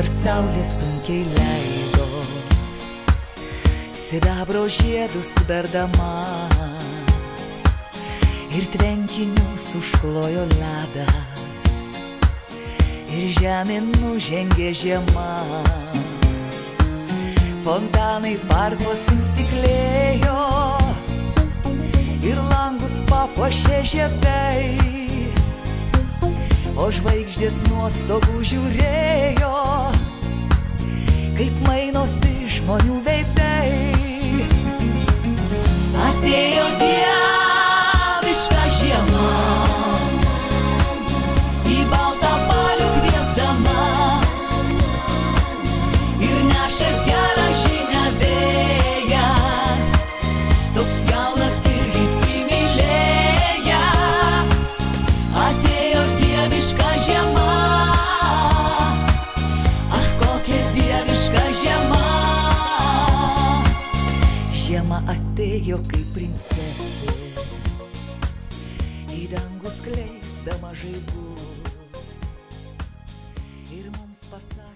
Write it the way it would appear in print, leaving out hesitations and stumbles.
dar saulė sunkiai leidos, sidabro žiedus berdama ir tvenkinius užklojo ledas ir žemėn nužengė žiema. Fontanai parko sustiklėjo ir langus papuošė žiedai, o žvaigždės nuo stogų žiūrėjo, kaip mainosi žmonių veidai. Atėjo dieviška žiema, į baltą balių kviesdama, ir neša gerą žinią vėjas, toks jaunas ir įsimylėjęs. Atėjo dieviška žiema, ach, kokia dieviška žiema. Žiema atėjo kaip princesė, į dangų skleisdama žaibus, ir mums pasakė: